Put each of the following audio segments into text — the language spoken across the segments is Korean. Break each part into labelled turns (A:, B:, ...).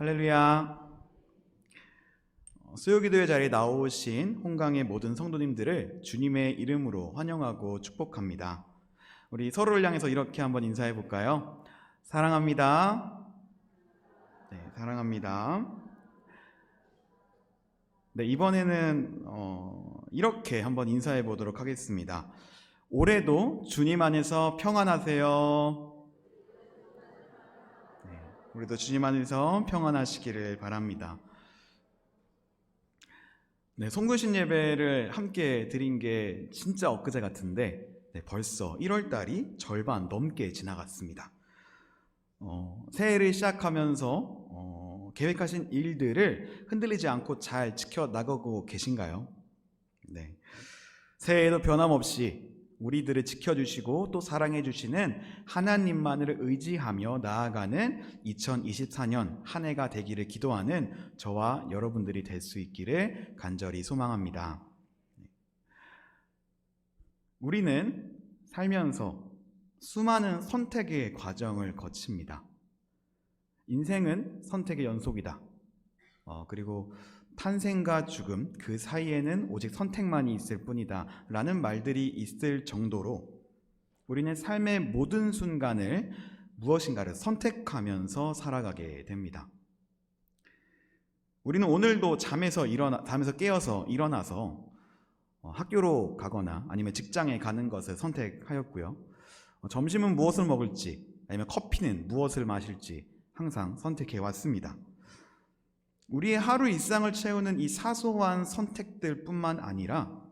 A: 할렐루야. 수요기도의 자리에 나오신 홍강의 모든 성도님들을 주님의 이름으로 환영하고 축복합니다. 우리 서로를 향해서 이렇게 한번 인사해 볼까요? 사랑합니다. 네, 사랑합니다. 네, 이번에는 이렇게 한번 인사해 보도록 하겠습니다. 올해도 주님 안에서 평안하세요. 네, 우리도 주님 안에서 평안하시기를 바랍니다. 네, 송구신 예배를 함께 드린 게 진짜 엊그제 같은데 벌써 1월 달이 절반 넘게 지나갔습니다. 새해를 시작하면서 계획하신 일들을 흔들리지 않고 잘 지켜나가고 계신가요? 네, 새해에도 변함없이 우리들을 지켜주시고 또 사랑해주시는 하나님만을 의지하며 나아가는 2024년 한 해가 되기를 기도하는 저와 여러분들이 될 수 있기를 간절히 소망합니다. 우리는 살면서 수많은 선택의 과정을 거칩니다. 인생은 선택의 연속이다. 그리고 탄생과 죽음 그 사이에는 오직 선택만이 있을 뿐이다 라는 말들이 있을 정도로 우리는 삶의 모든 순간을 무엇인가를 선택하면서 살아가게 됩니다. 우리는 오늘도 잠에서 깨어서 일어나서 학교로 가거나 아니면 직장에 가는 것을 선택하였고요. 점심은 무엇을 먹을지 아니면 커피는 무엇을 마실지 항상 선택해 왔습니다. 우리의 하루 일상을 채우는 이 사소한 선택들 뿐만 아니라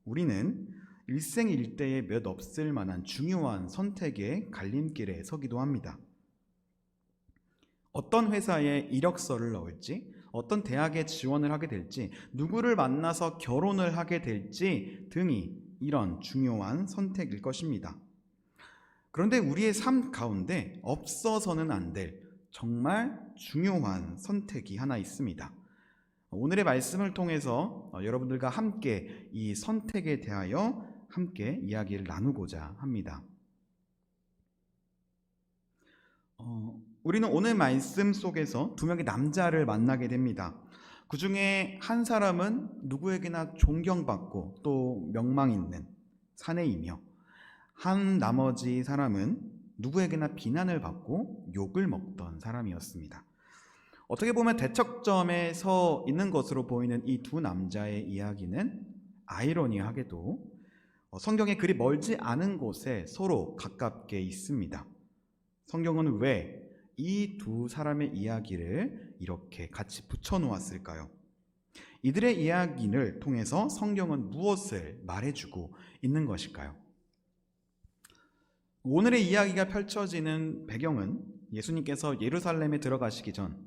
A: 우리는 일생일대에 몇 없을 만한 중요한 선택의 갈림길에 서기도 합니다. 어떤 회사에 이력서를 넣을지, 어떤 대학에 지원을 하게 될지, 누구를 만나서 결혼을 하게 될지 등이 이런 중요한 선택일 것입니다. 그런데 우리의 삶 가운데 없어서는 안 될 정말 중요한 선택이 하나 있습니다. 오늘의 말씀을 통해서 여러분들과 함께 이 선택에 대하여 함께 이야기를 나누고자 합니다. 우리는 오늘 말씀 속에서 두 명의 남자를 만나게 됩니다. 그 중에 한 사람은 누구에게나 존경받고 또 명망 있는 사내이며 나머지 사람은 누구에게나 비난을 받고 욕을 먹던 사람이었습니다. 어떻게 보면 대척점에 서 있는 것으로 보이는 이 두 남자의 이야기는 아이러니하게도 성경에 그리 멀지 않은 곳에 서로 가깝게 있습니다. 성경은 왜 이 두 사람의 이야기를 이렇게 같이 붙여놓았을까요? 이들의 이야기를 통해서 성경은 무엇을 말해주고 있는 것일까요? 오늘의 이야기가 펼쳐지는 배경은 예수님께서 예루살렘에 들어가시기 전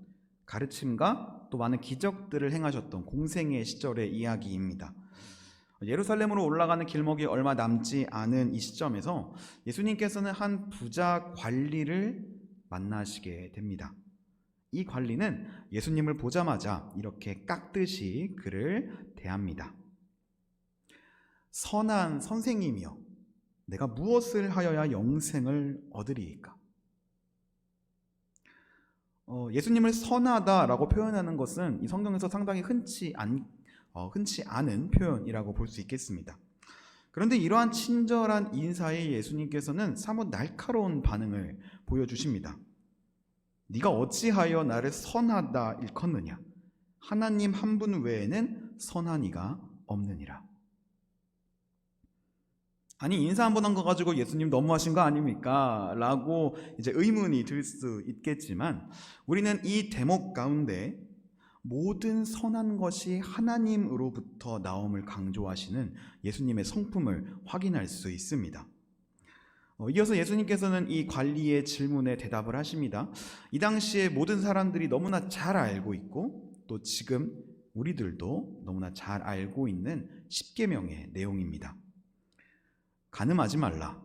A: 가르침과 또 많은 기적들을 행하셨던 공생의 시절의 이야기입니다. 예루살렘으로 올라가는 길목이 얼마 남지 않은 이 시점에서 예수님께서는 한 부자 관리를 만나시게 됩니다. 이 관리는 예수님을 보자마자 이렇게 깍듯이 그를 대합니다. 선한 선생님이여, 내가 무엇을 하여야 영생을 얻으리이까? 예수님을 선하다라고 표현하는 것은 이 성경에서 상당히 흔치 않은 표현이라고 볼 수 있겠습니다. 그런데 이러한 친절한 인사에 예수님께서는 사뭇 날카로운 반응을 보여주십니다. 네가 어찌하여 나를 선하다 일컫느냐? 하나님 한 분 외에는 선한 이가 없느니라. 아니, 인사 한 번 한 거 가지고 예수님 너무하신 거 아닙니까? 라고 이제 의문이 들 수 있겠지만 우리는 이 대목 가운데 모든 선한 것이 하나님으로부터 나옴을 강조하시는 예수님의 성품을 확인할 수 있습니다. 이어서 예수님께서는 이 관리의 질문에 대답을 하십니다. 이 당시에 모든 사람들이 너무나 잘 알고 있고 또 지금 우리들도 너무나 잘 알고 있는 십계명의 내용입니다. 간음하지 말라,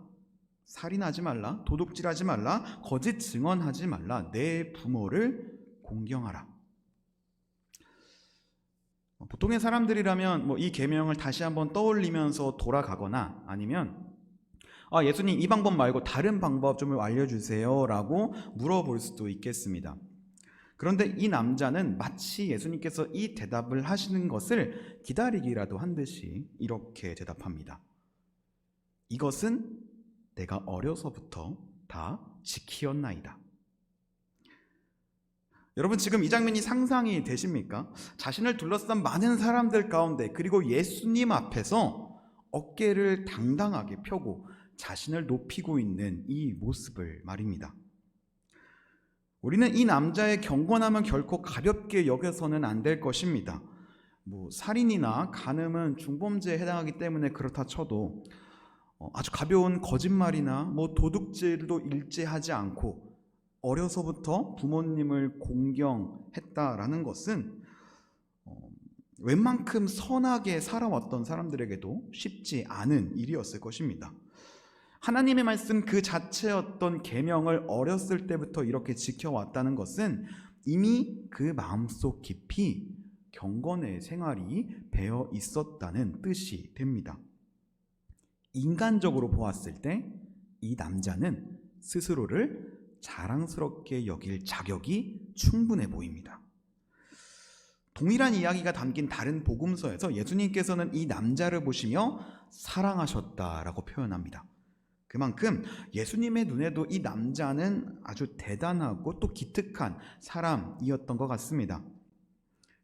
A: 살인하지 말라, 도둑질하지 말라, 거짓 증언하지 말라, 내 부모를 공경하라. 보통의 사람들이라면 이 계명을 다시 한번 떠올리면서 돌아가거나 아니면 예수님 이 방법 말고 다른 방법 좀 알려주세요 라고 물어볼 수도 있겠습니다. 그런데 이 남자는 마치 예수님께서 이 대답을 하시는 것을 기다리기라도 한 듯이 이렇게 대답합니다. 이것은 내가 어려서부터 다 지키었나이다. 여러분, 지금 이 장면이 상상이 되십니까? 자신을 둘러싼 많은 사람들 가운데, 그리고 예수님 앞에서 어깨를 당당하게 펴고 자신을 높이고 있는 이 모습을 말입니다. 우리는 이 남자의 경건함은 결코 가볍게 여겨서는 안 될 것입니다. 살인이나 간음은 중범죄에 해당하기 때문에 그렇다 쳐도 아주 가벼운 거짓말이나 도둑질도 일제하지 않고 어려서부터 부모님을 공경했다라는 것은 웬만큼 선하게 살아왔던 사람들에게도 쉽지 않은 일이었을 것입니다. 하나님의 말씀 그 자체였던 계명을 어렸을 때부터 이렇게 지켜왔다는 것은 이미 그 마음속 깊이 경건의 생활이 배어 있었다는 뜻이 됩니다. 인간적으로 보았을 때 이 남자는 스스로를 자랑스럽게 여길 자격이 충분해 보입니다. 동일한 이야기가 담긴 다른 복음서에서 예수님께서는 이 남자를 보시며 사랑하셨다라고 표현합니다. 그만큼 예수님의 눈에도 이 남자는 아주 대단하고 또 기특한 사람이었던 것 같습니다.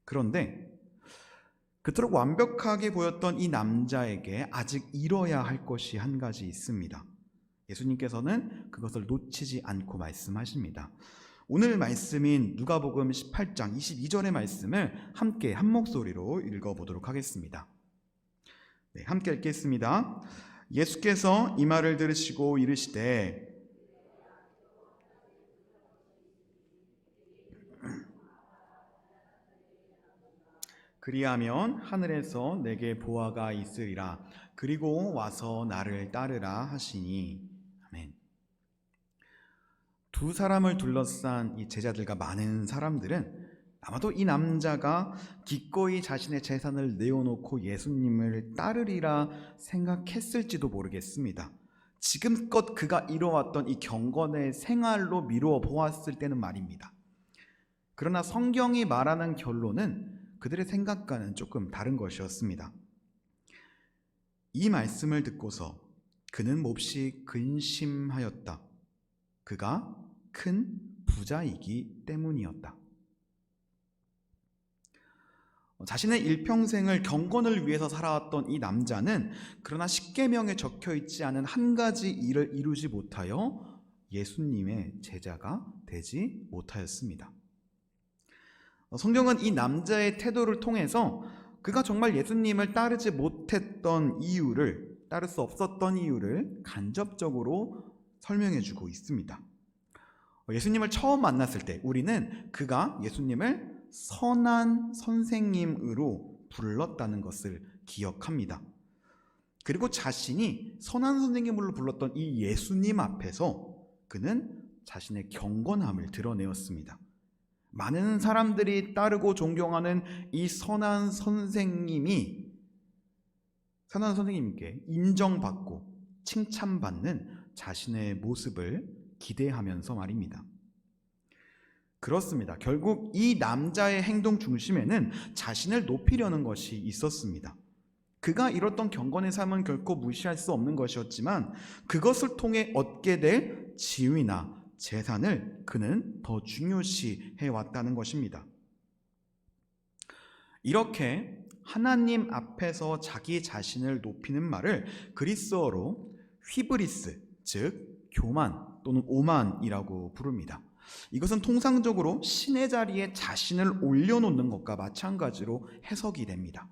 A: 그런데 그토록 완벽하게 보였던 이 남자에게 아직 이뤄야 할 것이 한 가지 있습니다. 예수님께서는 그것을 놓치지 않고 말씀하십니다. 오늘 말씀인 누가복음 18장 22절의 말씀을 함께 한 목소리로 읽어보도록 하겠습니다. 네, 함께 읽겠습니다. 예수께서 이 말을 들으시고 이르시되 그리하면 하늘에서 내게 보화가 있으리라. 그리고 와서 나를 따르라 하시니. 아멘. 두 사람을 둘러싼 이 제자들과 많은 사람들은 아마도 이 남자가 기꺼이 자신의 재산을 내어놓고 예수님을 따르리라 생각했을지도 모르겠습니다. 지금껏 그가 이뤄왔던 이 경건의 생활로 미루어 보았을 때는 말입니다. 그러나 성경이 말하는 결론은 그들의 생각과는 조금 다른 것이었습니다. 이 말씀을 듣고서 그는 몹시 근심하였다. 그가 큰 부자이기 때문이었다. 자신의 일평생을 경건을 위해서 살아왔던 이 남자는 그러나 십계명에 적혀있지 않은 한 가지 일을 이루지 못하여 예수님의 제자가 되지 못하였습니다. 성경은 이 남자의 태도를 통해서 그가 정말 예수님을 따르지 못했던 이유를, 따를 수 없었던 이유를 간접적으로 설명해주고 있습니다. 예수님을 처음 만났을 때 우리는 그가 예수님을 선한 선생님으로 불렀다는 것을 기억합니다. 그리고 자신이 선한 선생님으로 불렀던 이 예수님 앞에서 그는 자신의 경건함을 드러내었습니다. 많은 사람들이 따르고 존경하는 이 선한 선생님께 인정받고 칭찬받는 자신의 모습을 기대하면서 말입니다. 그렇습니다. 결국 이 남자의 행동 중심에는 자신을 높이려는 것이 있었습니다. 그가 이뤘던 경건의 삶은 결코 무시할 수 없는 것이었지만 그것을 통해 얻게 될 지위나 재산을 그는 더 중요시 해왔다는 것입니다. 이렇게 하나님 앞에서 자기 자신을 높이는 말을 그리스어로 휘브리스, 즉 교만 또는 오만이라고 부릅니다. 이것은 통상적으로 신의 자리에 자신을 올려놓는 것과 마찬가지로 해석이 됩니다.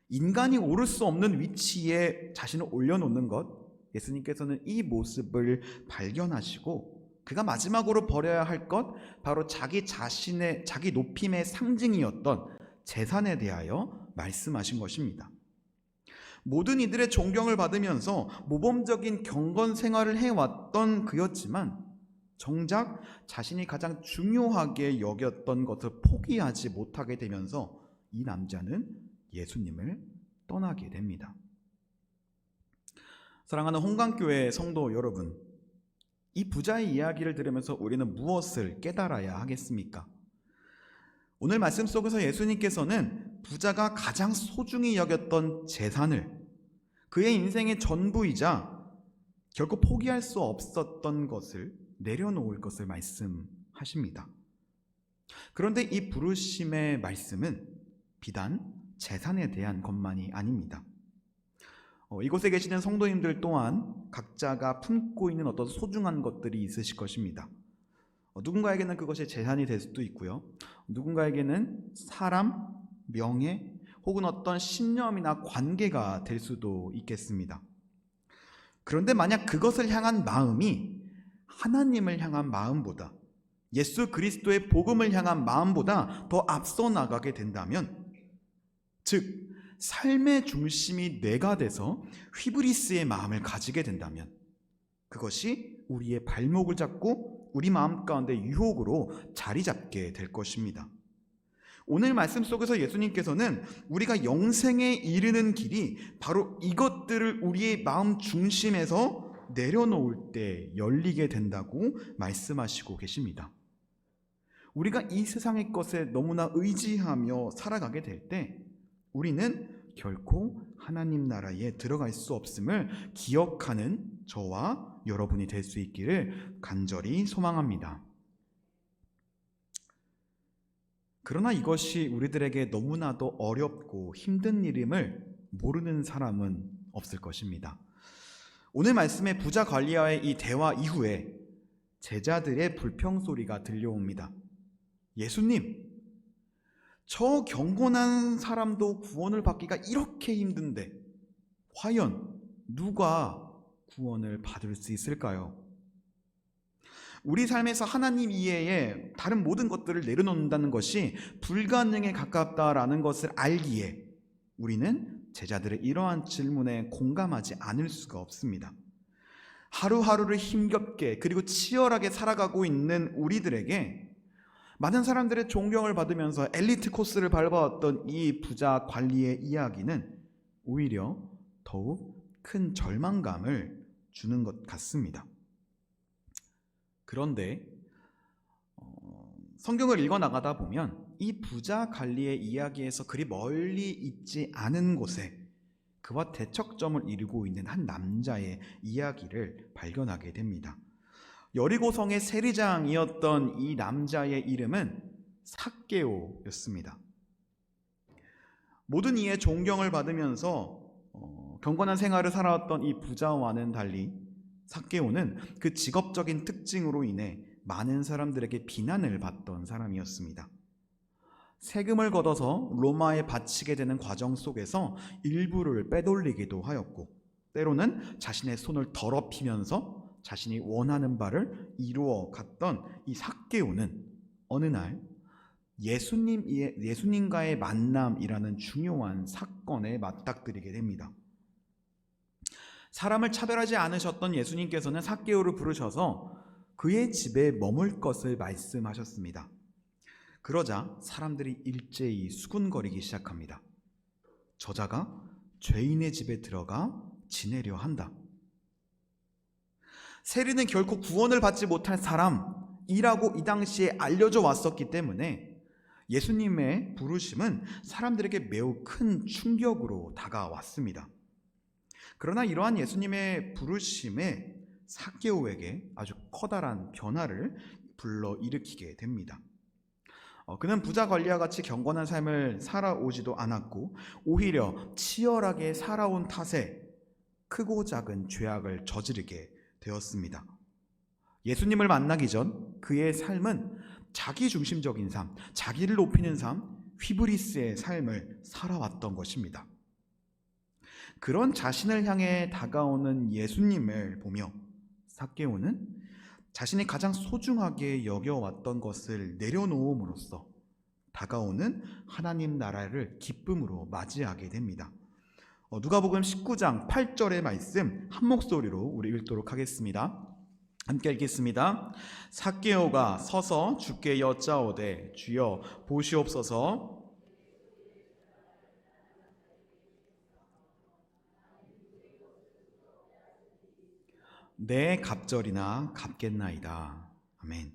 A: 인간이 오를 수 없는 위치에 자신을 올려놓는 것, 예수님께서는 이 모습을 발견하시고 그가 마지막으로 버려야 할 것, 바로 자기 높임의 상징이었던 재산에 대하여 말씀하신 것입니다. 모든 이들의 존경을 받으면서 모범적인 경건 생활을 해왔던 그였지만 정작 자신이 가장 중요하게 여겼던 것을 포기하지 못하게 되면서 이 남자는 예수님을 떠나게 됩니다. 사랑하는 홍강교회 성도 여러분, 이 부자의 이야기를 들으면서 우리는 무엇을 깨달아야 하겠습니까? 오늘 말씀 속에서 예수님께서는 부자가 가장 소중히 여겼던 재산을, 그의 인생의 전부이자 결코 포기할 수 없었던 것을 내려놓을 것을 말씀하십니다. 그런데 이 부르심의 말씀은 비단 재산에 대한 것만이 아닙니다. 이곳에 계시는 성도님들 또한 각자가 품고 있는 어떤 소중한 것들이 있으실 것입니다. 누군가에게는 그것이 재산이 될 수도 있고요. 누군가에게는 사람, 명예, 혹은 어떤 신념이나 관계가 될 수도 있겠습니다. 그런데 만약 그것을 향한 마음이 하나님을 향한 마음보다, 예수 그리스도의 복음을 향한 마음보다 더 앞서 나가게 된다면, 즉 삶의 중심이 내가 돼서 휘브리스의 마음을 가지게 된다면, 그것이 우리의 발목을 잡고 우리 마음 가운데 유혹으로 자리 잡게 될 것입니다. 오늘 말씀 속에서 예수님께서는 우리가 영생에 이르는 길이 바로 이것들을 우리의 마음 중심에서 내려놓을 때 열리게 된다고 말씀하시고 계십니다. 우리가 이 세상의 것에 너무나 의지하며 살아가게 될 때 우리는 결코 하나님 나라에 들어갈 수 없음을 기억하는 저와 여러분이 될 수 있기를 간절히 소망합니다. 그러나 이것이 우리들에게 너무나도 어렵고 힘든 일임을 모르는 사람은 없을 것입니다. 오늘 말씀의 부자 관리와의 이 대화 이후에 제자들의 불평소리가 들려옵니다. 예수님, 저 경건한 사람도 구원을 받기가 이렇게 힘든데 과연 누가 구원을 받을 수 있을까요? 우리 삶에서 하나님 이외에 다른 모든 것들을 내려놓는다는 것이 불가능에 가깝다라는 것을 알기에 우리는 제자들의 이러한 질문에 공감하지 않을 수가 없습니다. 하루하루를 힘겹게 그리고 치열하게 살아가고 있는 우리들에게 많은 사람들의 존경을 받으면서 엘리트 코스를 밟아왔던 이 부자 관리의 이야기는 오히려 더욱 큰 절망감을 주는 것 같습니다. 그런데 성경을 읽어나가다 보면 이 부자 관리의 이야기에서 그리 멀리 있지 않은 곳에 그와 대척점을 이루고 있는 한 남자의 이야기를 발견하게 됩니다. 여리고성의 세리장이었던 이 남자의 이름은 삭개오였습니다. 모든 이의 존경을 받으면서 경건한 생활을 살아왔던 이 부자와는 달리 삭개오는 그 직업적인 특징으로 인해 많은 사람들에게 비난을 받던 사람이었습니다. 세금을 걷어서 로마에 바치게 되는 과정 속에서 일부를 빼돌리기도 하였고, 때로는 자신의 손을 더럽히면서 자신이 원하는 바를 이루어 갔던 이 삭개오는 어느 날 예수님과의 만남이라는 중요한 사건에 맞닥뜨리게 됩니다. 사람을 차별하지 않으셨던 예수님께서는 삭개오를 부르셔서 그의 집에 머물 것을 말씀하셨습니다. 그러자 사람들이 일제히 수군거리기 시작합니다. 저자가 죄인의 집에 들어가 지내려 한다. 세리는 결코 구원을 받지 못할 사람이라고 이 당시에 알려져 왔었기 때문에 예수님의 부르심은 사람들에게 매우 큰 충격으로 다가왔습니다. 그러나 이러한 예수님의 부르심에 삭개오에게 아주 커다란 변화를 불러일으키게 됩니다. 그는 부자 관리와 같이 경건한 삶을 살아오지도 않았고 오히려 치열하게 살아온 탓에 크고 작은 죄악을 저지르게 되었습니다. 예수님을 만나기 전 그의 삶은 자기중심적인 삶, 자기를 높이는 삶, 휘브리스의 삶을 살아왔던 것입니다. 그런 자신을 향해 다가오는 예수님을 보며 삭개오는 자신이 가장 소중하게 여겨왔던 것을 내려놓음으로써 다가오는 하나님 나라를 기쁨으로 맞이하게 됩니다. 누가복음 19장 8절의 말씀 한 목소리로 우리 읽도록 하겠습니다. 함께 읽겠습니다. 삭개오가 서서 주께 여짜오되 주여 보시옵소서. 내 갑절이나 갚겠나이다. 아멘.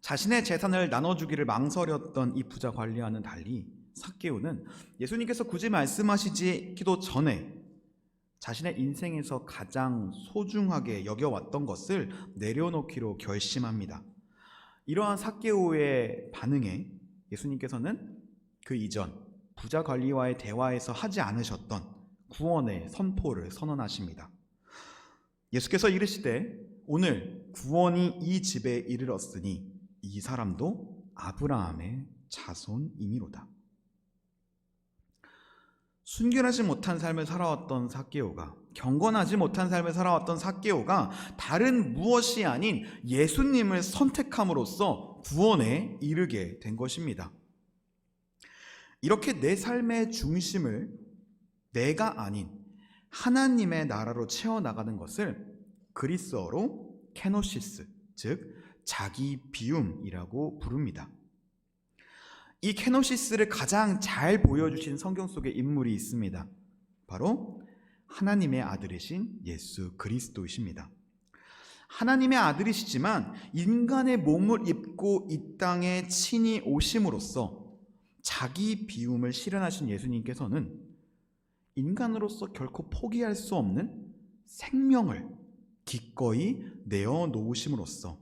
A: 자신의 재산을 나눠주기를 망설였던 이 부자 관리와는 달리 삭개오는 예수님께서 굳이 말씀하시기도 전에 자신의 인생에서 가장 소중하게 여겨왔던 것을 내려놓기로 결심합니다. 이러한 삭개오의 반응에 예수님께서는 그 이전 부자 관리와의 대화에서 하지 않으셨던 구원의 선포를 선언하십니다. 예수께서 이르시되 오늘 구원이 이 집에 이르렀으니 이 사람도 아브라함의 자손이미로다. 순결하지 못한 삶을 살아왔던 삭개오가, 경건하지 못한 삶을 살아왔던 삭개오가 다른 무엇이 아닌 예수님을 선택함으로써 구원에 이르게 된 것입니다. 이렇게 내 삶의 중심을 내가 아닌 하나님의 나라로 채워나가는 것을 그리스어로 케노시스, 즉 자기 비움이라고 부릅니다. 이 케노시스를 가장 잘 보여주신 성경 속에 인물이 있습니다. 바로 하나님의 아들이신 예수 그리스도이십니다. 하나님의 아들이시지만 인간의 몸을 입고 이 땅에 친히 오심으로써 자기 비움을 실현하신 예수님께서는 인간으로서 결코 포기할 수 없는 생명을 기꺼이 내어놓으심으로써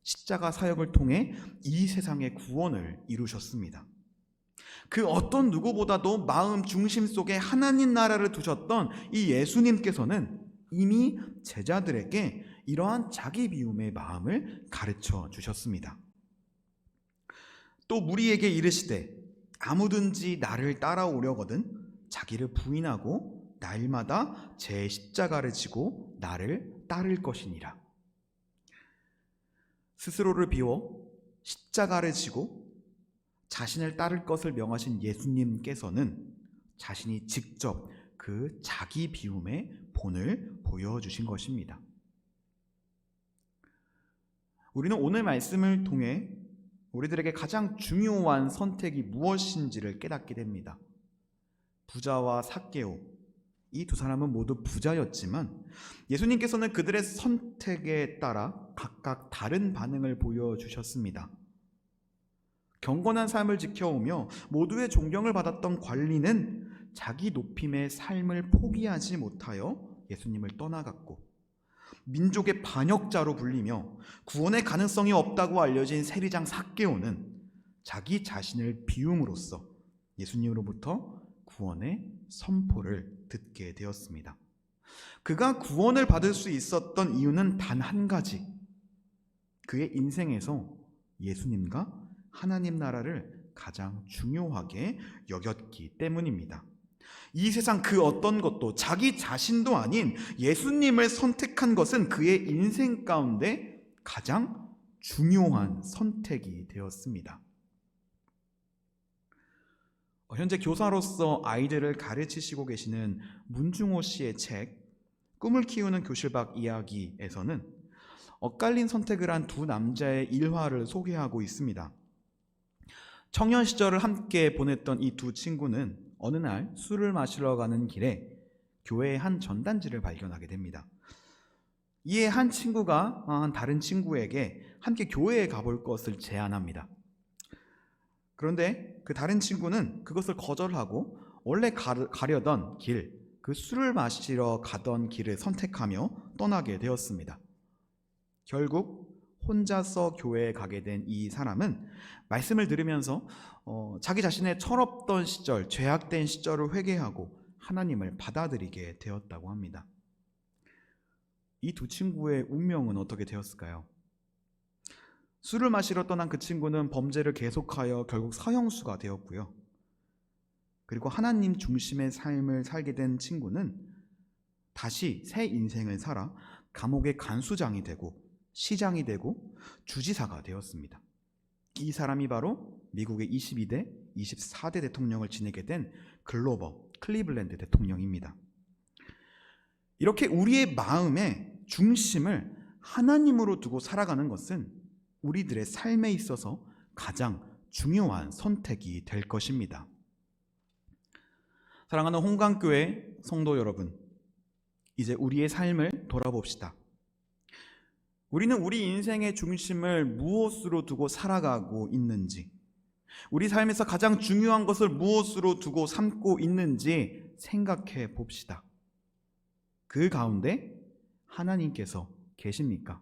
A: 십자가 사역을 통해 이 세상의 구원을 이루셨습니다. 그 어떤 누구보다도 마음 중심 속에 하나님 나라를 두셨던 이 예수님께서는 이미 제자들에게 이러한 자기 비움의 마음을 가르쳐 주셨습니다. 또 무리에게 이르시되 아무든지 나를 따라오려거든 자기를 부인하고 날마다 제 십자가를 지고 나를 따를 것이니라. 스스로를 비워 십자가를 지고 자신을 따를 것을 명하신 예수님께서는 자신이 직접 그 자기 비움의 본을 보여주신 것입니다. 우리는 오늘 말씀을 통해 우리들에게 가장 중요한 선택이 무엇인지를 깨닫게 됩니다. 부자와 삭개오, 이 두 사람은 모두 부자였지만 예수님께서는 그들의 선택에 따라 각각 다른 반응을 보여주셨습니다. 경건한 삶을 지켜오며 모두의 존경을 받았던 관리는 자기 높임의 삶을 포기하지 못하여 예수님을 떠나갔고, 민족의 반역자로 불리며 구원의 가능성이 없다고 알려진 세리장 삭개오는 자기 자신을 비움으로써 예수님으로부터 구원의 선포를 듣게 되었습니다. 그가 구원을 받을 수 있었던 이유는 단 한 가지, 그의 인생에서 예수님과 하나님 나라를 가장 중요하게 여겼기 때문입니다. 이 세상 그 어떤 것도 자기 자신도 아닌 예수님을 선택한 것은 그의 인생 가운데 가장 중요한 선택이 되었습니다. 현재 교사로서 아이들을 가르치시고 계시는 문중호 씨의 책 꿈을 키우는 교실 밖 이야기에서는 엇갈린 선택을 한 두 남자의 일화를 소개하고 있습니다. 청년 시절을 함께 보냈던 이 두 친구는 어느 날 술을 마시러 가는 길에 교회의 한 전단지를 발견하게 됩니다. 이에 한 친구가 다른 친구에게 함께 교회에 가볼 것을 제안합니다. 그런데 그 다른 친구는 그것을 거절하고 원래 가려던 길, 그 술을 마시러 가던 길을 선택하며 떠나게 되었습니다. 결국 혼자서 교회에 가게 된 이 사람은 말씀을 들으면서 자기 자신의 철없던 시절, 죄악된 시절을 회개하고 하나님을 받아들이게 되었다고 합니다. 이 두 친구의 운명은 어떻게 되었을까요? 술을 마시러 떠난 그 친구는 범죄를 계속하여 결국 서형수가 되었고요. 그리고 하나님 중심의 삶을 살게 된 친구는 다시 새 인생을 살아 감옥의 간수장이 되고 시장이 되고 주지사가 되었습니다. 이 사람이 바로 미국의 22대, 24대 대통령을 지내게 된 글로버 클리블랜드 대통령입니다. 이렇게 우리의 마음의 중심을 하나님으로 두고 살아가는 것은 우리들의 삶에 있어서 가장 중요한 선택이 될 것입니다. 사랑하는 홍강교회 성도 여러분, 이제 우리의 삶을 돌아봅시다. 우리는 우리 인생의 중심을 무엇으로 두고 살아가고 있는지, 우리 삶에서 가장 중요한 것을 무엇으로 두고 삼고 있는지 생각해 봅시다. 그 가운데 하나님께서 계십니까?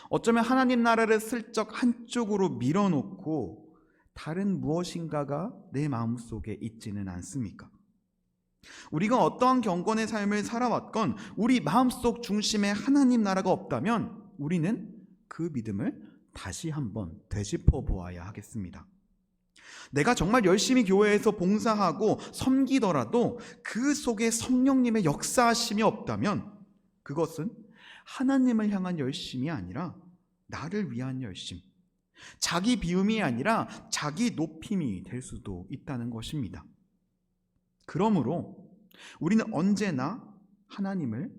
A: 어쩌면 하나님 나라를 슬쩍 한쪽으로 밀어놓고 다른 무엇인가가 내 마음속에 있지는 않습니까? 우리가 어떠한 경건의 삶을 살아왔건 우리 마음속 중심에 하나님 나라가 없다면 우리는 그 믿음을 다시 한번 되짚어 보아야 하겠습니다. 내가 정말 열심히 교회에서 봉사하고 섬기더라도 그 속에 성령님의 역사하심이 없다면 그것은 하나님을 향한 열심이 아니라 나를 위한 열심, 자기 비움이 아니라 자기 높임이 될 수도 있다는 것입니다. 그러므로 우리는 언제나 하나님을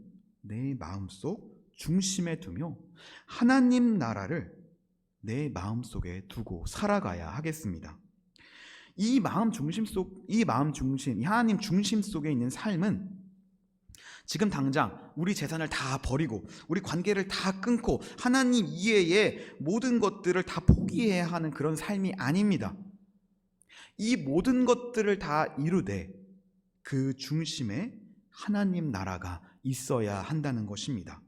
A: 내 마음속 중심에 두며 하나님 나라를 내 마음속에 두고 살아가야 하겠습니다. 이 하나님 중심 속에 있는 삶은 지금 당장 우리 재산을 다 버리고 우리 관계를 다 끊고 하나님 이외의 모든 것들을 다 포기해야 하는 그런 삶이 아닙니다. 이 모든 것들을 다 이루되 그 중심에 하나님 나라가 있어야 한다는 것입니다.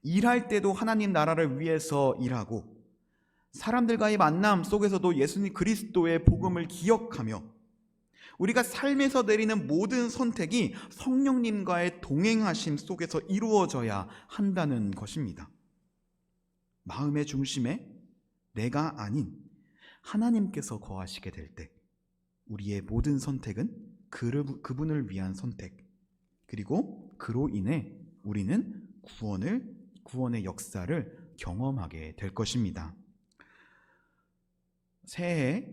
A: 일할 때도 하나님 나라를 위해서 일하고 사람들과의 만남 속에서도 예수님 그리스도의 복음을 기억하며 우리가 삶에서 내리는 모든 선택이 성령님과의 동행하심 속에서 이루어져야 한다는 것입니다. 마음의 중심에 내가 아닌 하나님께서 거하시게 될 때 우리의 모든 선택은 그분을 위한 선택, 그리고 그로 인해 우리는 구원의 역사를 경험하게 될 것입니다. 새해에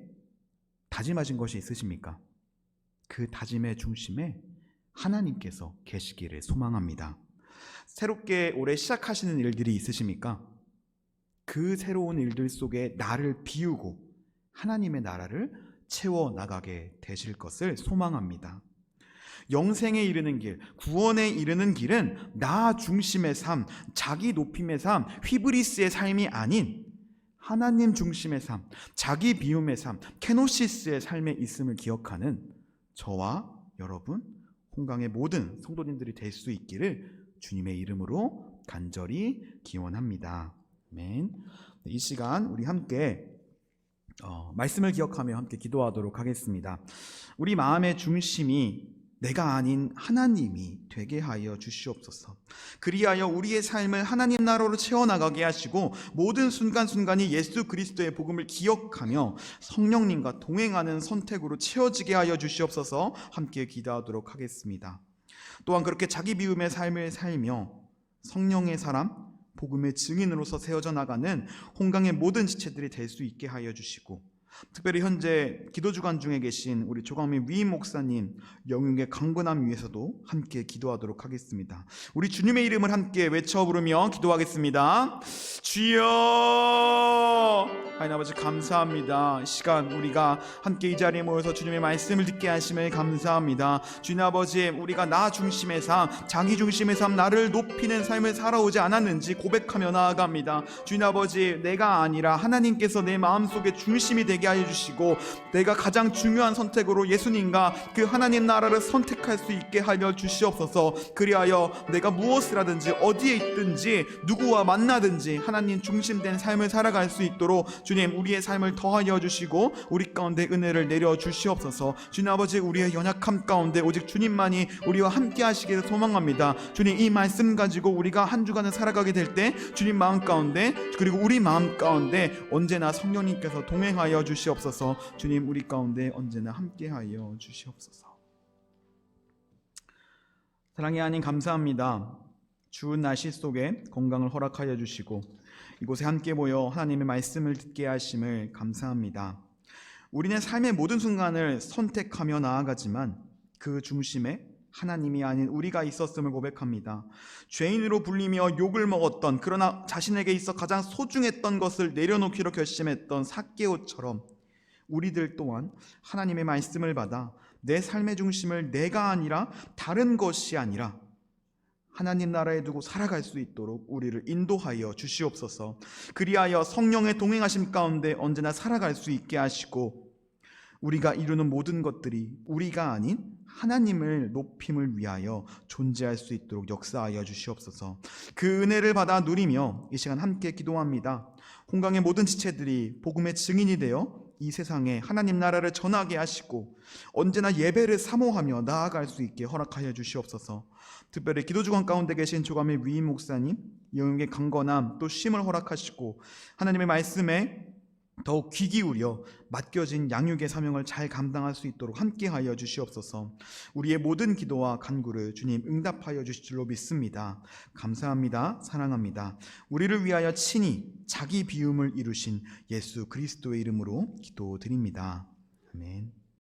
A: 다짐하신 것이 있으십니까? 그 다짐의 중심에 하나님께서 계시기를 소망합니다. 새롭게 올해 시작하시는 일들이 있으십니까? 그 새로운 일들 속에 나를 비우고 하나님의 나라를 채워나가게 되실 것을 소망합니다. 영생에 이르는 길, 구원에 이르는 길은 나 중심의 삶, 자기 높임의 삶, 휘브리스의 삶이 아닌 하나님 중심의 삶, 자기 비움의 삶, 케노시스의 삶에 있음을 기억하는 저와 여러분, 홍강의 모든 성도님들이 될 수 있기를 주님의 이름으로 간절히 기원합니다. 아멘. 이 시간 우리 함께 말씀을 기억하며 함께 기도하도록 하겠습니다. 우리 마음의 중심이 내가 아닌 하나님이 되게 하여 주시옵소서. 그리하여 우리의 삶을 하나님 나라로 채워나가게 하시고 모든 순간순간이 예수 그리스도의 복음을 기억하며 성령님과 동행하는 선택으로 채워지게 하여 주시옵소서. 함께 기도하도록 하겠습니다. 또한 그렇게 자기 비움의 삶을 살며 성령의 사람, 복음의 증인으로서 세워져 나가는 홍강의 모든 지체들이 될 수 있게 하여 주시고, 특별히 현재 기도주간 중에 계신 우리 조광민 위임 목사님 영육의 강건함 위해서도 함께 기도하도록 하겠습니다. 우리 주님의 이름을 함께 외쳐 부르며 기도하겠습니다. 주여! 하나님 아버지 감사합니다. 이 시간 우리가 함께 이 자리에 모여서 주님의 말씀을 듣게 하심을 감사합니다. 주님 아버지, 우리가 나 중심의 삶, 자기 중심의 삶, 나를 높이는 삶을 살아오지 않았는지 고백하며 나아갑니다. 주님 아버지, 내가 아니라 하나님께서 내 마음속에 중심이 되게 하여 주시고 내가 가장 중요한 선택으로 예수님과 그 하나님 나라를 선택할 수 있게 하여 주시옵소서. 그리하여 내가 무엇을 하든지 어디에 있든지 누구와 만나든지 하나님 중심된 삶을 살아갈 수 있도록 주님 우리의 삶을 더하여 주시고 우리 가운데 은혜를 내려 주시옵소서. 주님 아버지, 우리의 연약함 가운데 오직 주님만이 우리와 함께 하시기를 소망합니다. 주님, 이 말씀 가지고 우리가 한 주간을 살아가게 될 때 주님 마음 가운데 그리고 우리 마음 가운데 언제나 성령님께서 동행하여 주시옵소서. 주님, 우리 가운데 언제나 함께하여 주시옵소서. 사랑의 하나님, 감사합니다. 추운 날씨 속에 건강을 허락하여 주시고 이곳에 함께 모여 하나님의 말씀을 듣게 하심을 감사합니다. 우리는 삶의 모든 순간을 선택하며 나아가지만 그 중심에 하나님이 아닌 우리가 있었음을 고백합니다. 죄인으로 불리며 욕을 먹었던, 그러나 자신에게 있어 가장 소중했던 것을 내려놓기로 결심했던 삭개오처럼 우리들 또한 하나님의 말씀을 받아 내 삶의 중심을 내가 아니라 다른 것이 아니라 하나님 나라에 두고 살아갈 수 있도록 우리를 인도하여 주시옵소서. 그리하여 성령의 동행하심 가운데 언제나 살아갈 수 있게 하시고 우리가 이루는 모든 것들이 우리가 아닌 하나님을 높임을 위하여 존재할 수 있도록 역사하여 주시옵소서. 그 은혜를 받아 누리며 이 시간 함께 기도합니다. 홍강의 모든 지체들이 복음의 증인이 되어 이 세상에 하나님 나라를 전하게 하시고 언제나 예배를 사모하며 나아갈 수 있게 허락하여 주시옵소서. 특별히 기도주간 가운데 계신 조감의 위임 목사님, 영역의 강건함 또 쉼을 허락하시고 하나님의 말씀에 더욱 귀 기울여 맡겨진 양육의 사명을 잘 감당할 수 있도록 함께하여 주시옵소서. 우리의 모든 기도와 간구를 주님 응답하여 주실 줄로 믿습니다. 감사합니다. 사랑합니다. 우리를 위하여 친히 자기 비움을 이루신 예수 그리스도의 이름으로 기도드립니다. 아멘.